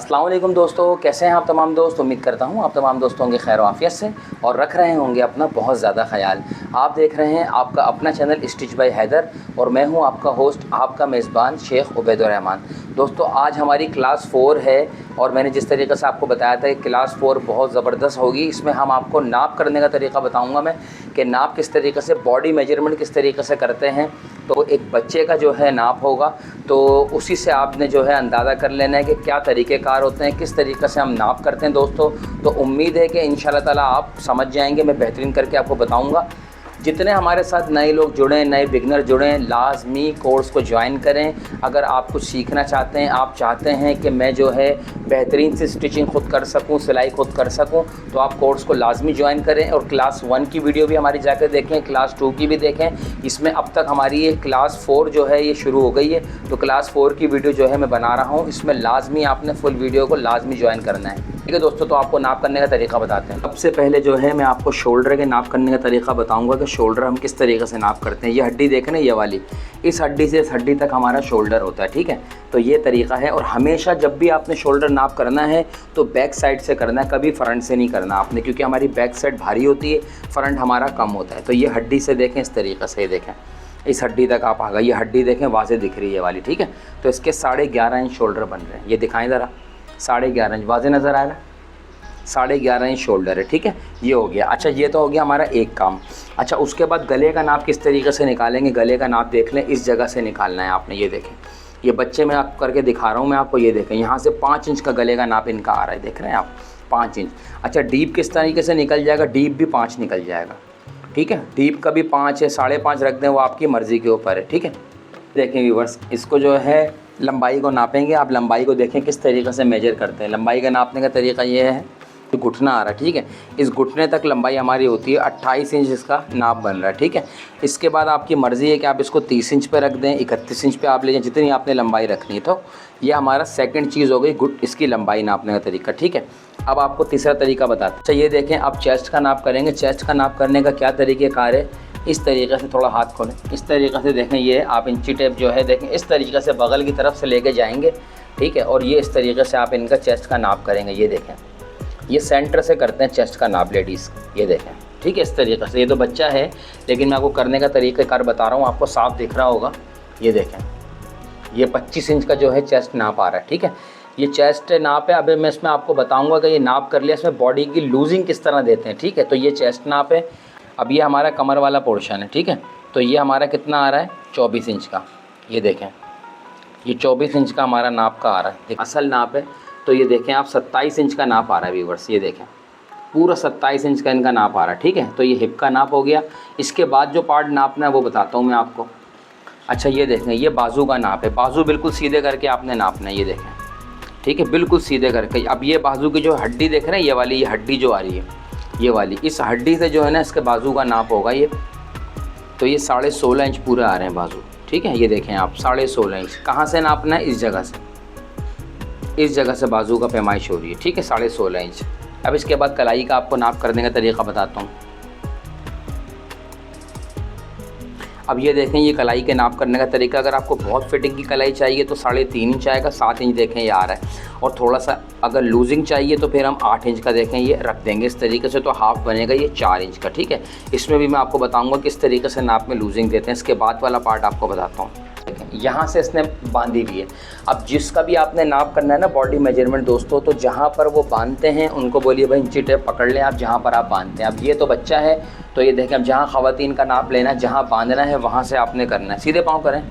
अस्सलाम वालेकुम दोस्तों, कैसे हैं आप तमाम दोस्त। उम्मीद करता हूँ आप तमाम दोस्तों होंगे खैर आफियत से और रख रहे होंगे अपना बहुत ज़्यादा ख्याल। आप देख रहे हैं आपका अपना चैनल स्टिच बाय हैदर और मैं हूँ आपका होस्ट, आपका मेज़बान शेख उबैदुर्रहमान। दोस्तों आज हमारी क्लास 4 है और मैंने जिस तरीके से आपको बताया था कि क्लास 4 बहुत ज़बरदस्त होगी। इसमें हम आपको नाप करने का तरीका बताऊँगा मैं कि नाप किस तरीके से, बॉडी मेजरमेंट किस तरीके से करते हैं। तो एक बच्चे का जो है नाप होगा तो उसी से आपने जो है अंदाज़ा कर लेना है कि क्या तरीक़ेकार होते हैं, किस तरीक़े से हम नाप करते हैं दोस्तों। तो उम्मीद है कि इंशाल्लाह ताला आप समझ जाएंगे, मैं बेहतरीन करके आपको बताऊंगा। जितने हमारे साथ नए लोग जुड़े, नए बिगनर जुड़े, लाजमी कोर्स को ज्वाइन करें। अगर आप कुछ सीखना चाहते हैं, आप चाहते हैं कि मैं जो है बेहतरीन से स्टिचिंग ख़ुद कर सकूं, सिलाई ख़ुद कर सकूं, तो आप कोर्स को लाजमी ज्वाइन करें। और क्लास 1 की वीडियो भी हमारी जाकर देखें, क्लास 2 की भी देखें। इसमें अब तक हमारी ये क्लास 4 जो है ये शुरू हो गई है, तो क्लास 4 की वीडियो जो है मैं बना रहा हूँ। इसमें लाजमी आपने फुल वीडियो को लाजमी ज्वाइन करना है। ठीक है दोस्तों, तो आपको नाप करने का तरीका बताते हैं। सबसे पहले जो है मैं आपको शोल्डर के नाप करने का तरीका बताऊंगा कि शोल्डर हम किस तरीके से नाप करते हैं। ये हड्डी देखें ना, ये वाली, इस हड्डी से इस हड्डी तक हमारा शोल्डर होता है। ठीक है, तो ये तरीका है। और हमेशा जब भी आपने शोल्डर नाप करना है तो बैक साइड से करना है, कभी फ्रंट से नहीं करना आपने, क्योंकि हमारी बैक साइड भारी होती है, फ्रंट हमारा कम होता है। तो ये हड्डी से देखें, इस तरीके से देखें, इस हड्डी तक आप आ गए। ये हड्डी देखें, वाज़े दिख रही है ये वाली। ठीक है, तो इसके 11.5 इंच शोल्डर बन रहे हैं। ये दिखाएं ज़रा, 11.5 इंच वाज़े नज़र आ रहा है, 11.5 इंच शोल्डर है। ठीक है, ये हो गया। अच्छा, ये तो हो गया हमारा एक काम। अच्छा, उसके बाद गले का नाप किस तरीके से निकालेंगे। गले का नाप देख लें, इस जगह से निकालना है आपने। ये देखें, ये बच्चे में आप करके दिखा रहा हूँ मैं आपको। ये देखें, यहाँ से 5 इंच का गले का नाप इनका आ रहा है, देख रहे हैं आप, 5 इंच। अच्छा, डीप किस तरीके से निकल जाएगा, डीप भी 5 निकल जाएगा। ठीक है, डीप का भी 5 है, 5.5 रख दें, वो आपकी मर्ज़ी के ऊपर है। ठीक है, देखें व्यूअर्स, इसको जो है लंबाई को नापेंगे। आप लंबाई को देखें किस तरीके से मेजर करते हैं। लंबाई का नापने का तरीका ये है, तो घुटना आ रहा है। ठीक है, इस घुटने तक लंबाई हमारी होती है, 28 इंच इसका नाप बन रहा है। ठीक है, इसके बाद आपकी मर्ज़ी है कि आप इसको 30 इंच पे रख दें, 31 इंच पे आप ले जाएं, जितनी आपने लंबाई रखनी है। तो ये हमारा सेकंड चीज़ हो गई, इसकी लंबाई नापने का तरीका। ठीक है, अब आपको तीसरा तरीका बताते हैं। अच्छा, ये देखें, आप चेस्ट का नाप करेंगे। चेस्ट का नाप करने का क्या तरीक़ेकार है, इस तरीके से थोड़ा हाथ खोलें, इस तरीके से देखें, ये आप इंची टेप जो है देखें, इस तरीके से बगल की तरफ से लेके जाएंगे। ठीक है, और ये इस तरीके से आप इनका चेस्ट का नाप करेंगे। ये देखें, ये सेंटर से करते हैं चेस्ट का नाप लेडीज़, ये देखें। ठीक है, इस तरीके से। ये तो बच्चा है, लेकिन मैं आपको करने का तरीक़ाकार बता रहा हूँ, आपको साफ दिख रहा होगा। ये देखें, ये 25 इंच का जो है चेस्ट नाप आ रहा है। ठीक है, ये चेस्ट नाप है। अभी मैं इसमें आपको बताऊँगा कि ये नाप कर लिया, इसमें बॉडी की लूजिंग किस तरह देते हैं। ठीक है, तो ये चेस्ट नाप है। अब ये हमारा कमर वाला पोर्शन है। ठीक है, तो ये हमारा कितना आ रहा है, 24 इंच का। ये देखें, ये 24 इंच का हमारा नाप का आ रहा है, असल नाप है। तो ये देखें आप, 27 इंच का नाप आ रहा है व्यूअर्स। ये देखें, पूरा 27 इंच का इनका नाप आ रहा है। ठीक है, तो ये हिप का नाप हो गया। इसके बाद जो पार्ट नापना है वो बताता हूँ मैं आपको। अच्छा, ये देखें, ये बाजू का नाप है। बाजू बिल्कुल सीधे करके आपने नापना है। ये देखें, ठीक है, बिल्कुल सीधे करके। अब ये बाजू की जो हड्डी देख रहे हैं, ये वाली, ये हड्डी जो आ रही है, ये वाली, इस हड्डी से जो है ना इसके बाजू का नाप होगा ये। तो ये 16.5 इंच पूरे आ रहे हैं बाजू। ठीक है, ये देखें आप, 16.5 इंच। कहाँ से नापना है, इस जगह से, इस जगह से बाजू का पैमाइश हो रही है। ठीक है, 16.5 इंच। अब इसके बाद कलाई का आपको नाप करने का तरीका बताता हूँ। अब ये देखें, ये कलाई के नाप करने का तरीका। अगर आपको बहुत फिटिंग की कलाई चाहिए तो 3.5 इंच आएगा, 7 इंच देखें ये आ रहा है। और थोड़ा सा अगर लूजिंग चाहिए तो फिर हम 8 इंच का देखें ये रख देंगे इस तरीके से, तो हाफ बनेगा ये 4 इंच का। ठीक है, इसमें भी मैं आपको बताऊंगा किस तरीके से नाप में लूजिंग देते हैं। इसके बाद वाला पार्ट आपको बताता हूँ। यहाँ से इसने बांधी भी है। अब जिसका भी आपने नाप करना है ना बॉडी मेजरमेंट दोस्तों, तो जहाँ पर वो बांधते हैं उनको बोलिए भाई इंची टेप पकड़ लें आप, जहाँ पर आप बांधते हैं। अब ये तो बच्चा है, तो ये देखें, अब जहाँ ख़वातीन का नाप लेना है, जहाँ बांधना है वहाँ से आपने करना है। सीधे पाँव करें,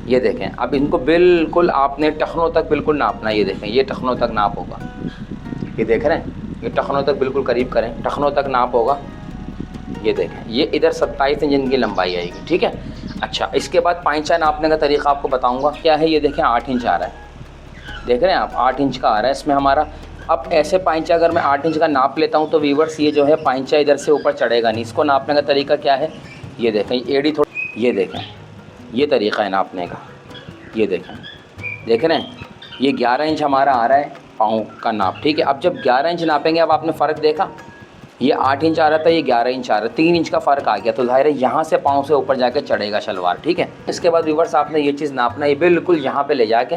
ये देखें। अब इनको बिल्कुल आपने टखनों तक बिल्कुल नापना है। ये देखें, ये टखनों तक नाप होगा। ये देख रहे हैं, ये टखनों तक बिल्कुल करीब करें, टखनों तक नाप होगा। ये देखें, ये इधर 27 इंच इनकी लंबाई आएगी। ठीक है, अच्छा, इसके बाद पाइंचा नापने का तरीका आपको बताऊंगा क्या है। ये देखें, 8 इंच आ रहा है, देख रहे हैं आप, 8 इंच का आ रहा है इसमें हमारा। अब ऐसे पाइंचा अगर मैं 8 इंच का नाप लेता हूं तो व्यूअर्स ये जो है पाइंचा इधर से ऊपर चढ़ेगा नहीं। इसको नापने का तरीका क्या है, ये देखें, एड़ी थोड़ी, ये देखें, ये तरीका है नापने का। ये देखें, देख रहे हैं, ये 11 इंच हमारा आ रहा है पाँव का नाप। ठीक है, अब जब 11 इंच नापेंगे, अब आपने फ़र्क देखा, ये 8 इंच आ रहा था, ये 11 इंच आ रहा है, 3 इंच का फ़र्क आ गया। तो ज़ाहिर है यहाँ से पाँव से ऊपर जाके चढ़ेगा शलवार। ठीक है, इसके बाद व्यूअर्स आपने ये चीज़ नापना है, ये बिल्कुल यहाँ पे ले जाके,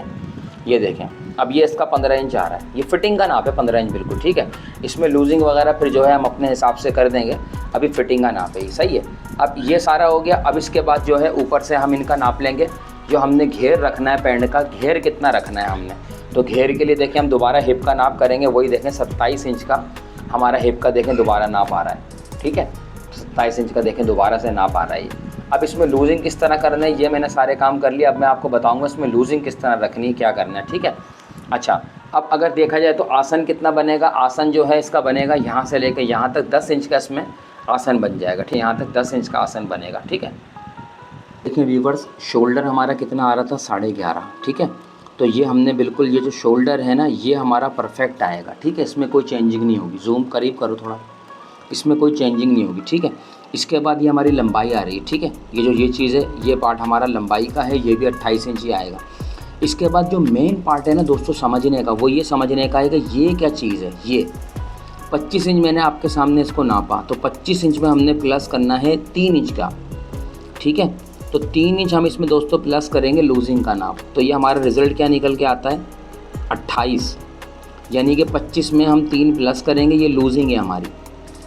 ये देखें, अब ये इसका 15 इंच आ रहा है, ये फिटिंग का नाप है 15 इंच बिल्कुल, ठीक है। इसमें लूजिंग वगैरह फिर जो है हम अपने हिसाब से कर देंगे, अभी फिटिंग का नाप है ये, सही है। अब ये सारा हो गया। अब इसके बाद जो है ऊपर से हम इनका नाप लेंगे, जो हमने घेर रखना है पैंट का, घेर कितना रखना है हमने। तो घेर के लिए देखें हम दोबारा हिप का नाप करेंगे, वही देखें 27 इंच का हमारा हिप का देखें दोबारा नाप आ रहा है, ठीक है। 27 इंच का देखें दोबारा से नाप आ रहा है ये। अब इसमें लूजिंग किस तरह करना है, ये मैंने सारे काम कर लिया। अब मैं आपको बताऊंगा इसमें लूजिंग किस तरह रखनी है, क्या करना है, ठीक है। अच्छा, अब अगर देखा जाए तो आसन कितना बनेगा, आसन जो है इसका बनेगा यहाँ से लेकर यहाँ तक 10 इंच का इसमें आसन बन जाएगा, ठीक है। यहाँ तक 10 इंच का आसन बनेगा, ठीक है। देखिए व्यूअर्स, शोल्डर हमारा कितना आ रहा था, 11.5, ठीक है। तो ये हमने बिल्कुल, ये जो शोल्डर है ना, ये हमारा परफेक्ट आएगा, ठीक है। इसमें कोई चेंजिंग नहीं होगी। जूम करीब करो थोड़ा, इसमें कोई चेंजिंग नहीं होगी, ठीक है। इसके बाद ये हमारी लंबाई आ रही है, ठीक है। ये चीज़ है, ये पार्ट हमारा लंबाई का है, ये भी 28 इंच ही आएगा। इसके बाद जो मेन पार्ट है ना दोस्तों समझने का, वो ये समझने का है कि ये क्या चीज़ है। ये 25 इंच मैंने आपके सामने इसको नापा, तो 25 इंच में हमने प्लस करना है 3 इंच का, ठीक है। तो 3 इंच हम इसमें दोस्तों प्लस करेंगे लूजिंग का नाप। तो ये हमारा रिज़ल्ट क्या निकल के आता है, 28, यानी कि 25 में हम 3 प्लस करेंगे, ये लूजिंग है हमारी,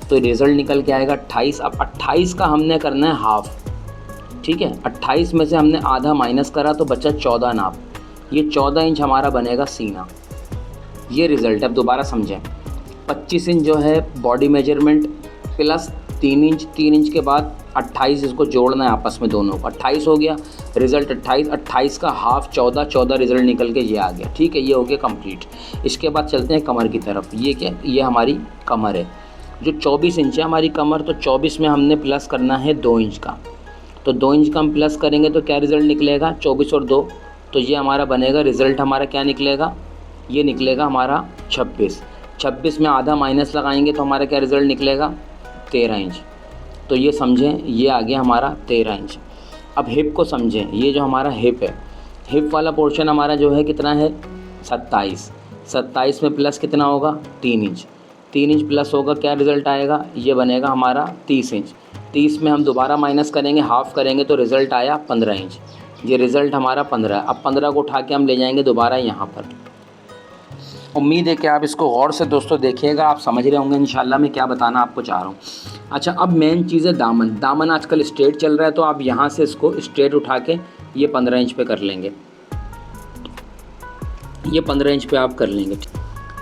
तो रिज़ल्ट निकल के आएगा 28। अब 28 का हमने करना है हाफ़, ठीक है। 28 में से हमने आधा माइनस करा तो बचा 14 नाप, ये 14 इंच हमारा बनेगा सीना। ये रिज़ल्ट है। अब दोबारा समझें, 25 इंच जो है body measurement plus 3 inch, 3 inch के बाद 28, इसको जोड़ना है आपस में दोनों को, 28 हो गया रिज़ल्ट। 28 का हाफ़ 14 रिज़ल्ट निकल के ये आ गया, ठीक है। ये हो गया कंप्लीट। इसके बाद चलते हैं कमर की तरफ। ये क्या, ये हमारी कमर है, जो 24 इंच है हमारी कमर। तो 24 में हमने प्लस करना है 2 इंच का, तो 2 इंच का हम प्लस करेंगे तो क्या रिज़ल्ट निकलेगा, 24 और 2, तो ये हमारा बनेगा रिज़ल्ट। हमारा क्या निकलेगा, ये निकलेगा हमारा 26। 26 में आधा माइनस लगाएंगे तो हमारा क्या रिज़ल्ट निकलेगा, 13 इंच। तो ये समझें, ये आ गया हमारा 13 इंच। अब हिप को समझें, ये जो हमारा हिप है, हिप वाला पोर्शन हमारा जो है कितना है, 27। 27 में प्लस कितना होगा, 3 इंच। 3 इंच प्लस होगा, क्या रिज़ल्ट आएगा, ये बनेगा हमारा 30 इंच। 30 में हम दोबारा माइनस करेंगे, हाफ़ करेंगे तो रिज़ल्ट आया 15 इंच। ये रिज़ल्ट हमारा 15 है। अब 15 को उठा के हम ले जाएंगे दोबारा यहाँ पर। उम्मीद है कि आप इसको गौर से दोस्तों देखिएगा, आप समझ रहे होंगे इंशाल्लाह मैं क्या बताना आपको चाह रहा हूँ। अच्छा, अब मेन चीज़ है दामन। दामन आजकल स्ट्रेट चल रहा है, तो आप यहाँ से इसको स्ट्रेट उठा के ये 15 इंच पे कर लेंगे, ये 15 इंच पे आप कर लेंगे।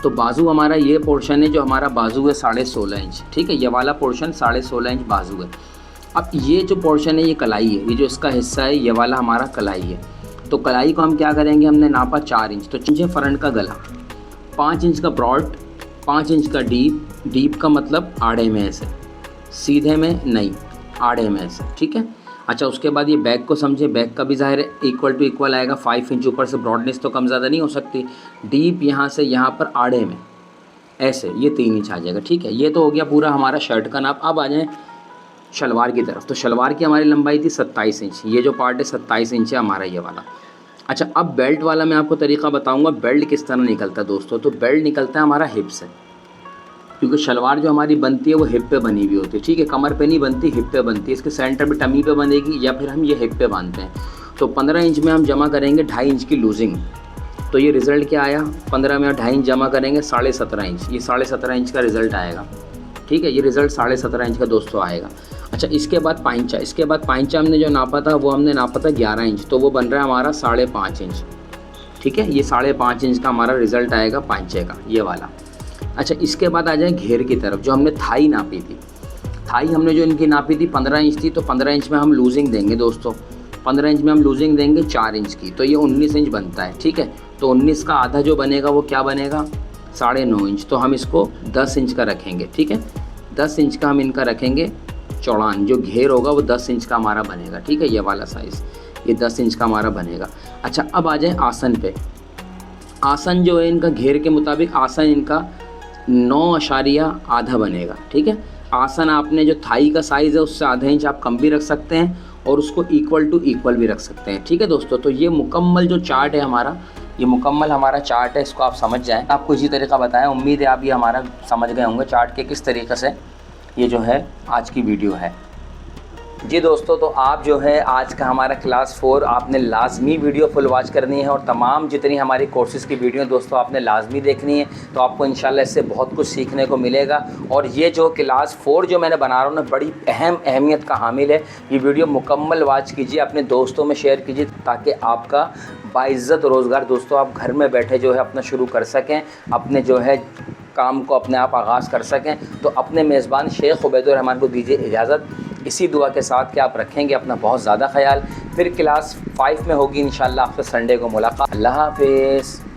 तो बाजू हमारा ये पोर्शन है, जो हमारा बाजू है 16.5 इंच, ठीक है। ये वाला पोर्शन 16.5 इंच बाजू है। अब ये जो पोर्शन है ये कलाई है, ये जो इसका हिस्सा है ये वाला हमारा कलाई है। तो कलाई को हम क्या करेंगे, हमने नापा 4 इंच, तो 5 इंच फ्रंट का गला, 5 इंच का ब्रॉड, 5 इंच का डीप। डीप का मतलब आड़े में ऐसे, सीधे में नहीं, आड़े में ऐसे, ठीक है। अच्छा, उसके बाद ये बैक को समझे। बैक का भी ज़ाहिर है इक्वल टू इक्वल आएगा, 5 इंच ऊपर से ब्रॉडनेस तो कम ज़्यादा नहीं हो सकती। डीप यहाँ से यहाँ पर आड़े में ऐसे, ये 3 इंच आ जाएगा, ठीक है। ये तो हो गया पूरा हमारा शर्ट का नाप। अब आ जाएँ शलवार की तरफ। तो शलवार की हमारी लंबाई थी 27 इंच, ये जो पार्ट है 27 इंच है हमारा ये वाला। अच्छा, अब बेल्ट वाला मैं आपको तरीका बताऊंगा, बेल्ट किस तरह निकलता है दोस्तों। तो बेल्ट निकलता है हमारा हिप से, क्योंकि शलवार जो हमारी बनती है वो हिप पे बनी हुई होती है, ठीक है। कमर पे नहीं बनती, हिप पे बनती है। इसके सेंटर पे टमी पे बनेगी, या फिर हम ये हिप पे बांधते हैं। तो 15 इंच में हम जमा करेंगे 2.5 इंच की लूजिंग। तो ये रिज़ल्ट क्या आया, 15 में 2.5 इंच जमा करेंगे 17.5 इंच, ये 17.5 इंच का रिज़ल्ट आएगा, ठीक है। ये रिज़ल्ट 17.5 इंच का दोस्तों आएगा। अच्छा, इसके बाद पाइंचा। इसके बाद पाइंचा हमने जो नापा था वो हमने नापा था 11 इंच, तो वो बन रहा है हमारा 5.5 इंच, ठीक है। ये 5.5 इंच का हमारा रिज़ल्ट आएगा पाइंचे का, ये वाला। अच्छा, इसके बाद आ जाए घेर की तरफ। जो हमने थाई नापी थी, थाई हमने जो इनकी नापी थी 15 इंच थी, तो 15 इंच में हम लूजिंग देंगे दोस्तों। 15 इंच में हम लूजिंग देंगे 4 इंच की, तो ये 19 इंच बनता है, ठीक है। तो 19 का आधा जो बनेगा वो क्या बनेगा, 9.5 इंच। तो हम इसको 10 इंच का रखेंगे, ठीक है। 10 इंच का हम इनका रखेंगे चौड़ान, जो घेर होगा वो 10 इंच का हमारा बनेगा, ठीक है। ये वाला साइज़ ये 10 इंच का हमारा बनेगा। अच्छा, अब आ जाए आसन पे। आसन जो है इनका घेर के मुताबिक आसन इनका 9.8 बनेगा, ठीक है। आसन आपने जो थाई का साइज़ है उससे आधा इंच आप कम भी रख सकते हैं, और उसको इक्वल टू इक्वल भी रख सकते हैं, ठीक है दोस्तों। तो ये मुकम्मल जो चार्ट है हमारा, ये मुकम्मल हमारा चार्ट है, इसको आप समझ जाएं। आपको इसी तरीका बताया, उम्मीद है आप ये हमारा समझ गए होंगे चार्ट के किस तरीके से ये जो है आज की वीडियो है। जी दोस्तों, तो आप जो है आज का हमारा क्लास 4 आपने लाजमी वीडियो फुल वॉच करनी है और तमाम जितनी हमारी कोर्सेज़ की वीडियो दोस्तों आपने लाजमी देखनी है। तो आपको इंशाल्लाह इससे बहुत कुछ सीखने को मिलेगा। और ये जो क्लास 4 जो मैंने बना रहा हूँ ना, बड़ी अहमियत का हामिल है। ये वीडियो मुकम्मल वॉच कीजिए, अपने दोस्तों में शेयर कीजिए, ताकि आपका बाइज़्ज़त रोज़गार दोस्तों आप घर में बैठे जो है अपना शुरू कर सकें, अपने जो है काम को अपने आप आगाज़ कर सकें। तो अपने मेज़बान शेख उबैदुर रहमान को दीजिए इजाज़त, इसी दुआ के साथ कि आप रखेंगे अपना बहुत ज़्यादा ख्याल। फिर क्लास 5 में होगी इंशाल्लाह आपसे संडे को मुलाकात। अल्लाह हाफ़िज़।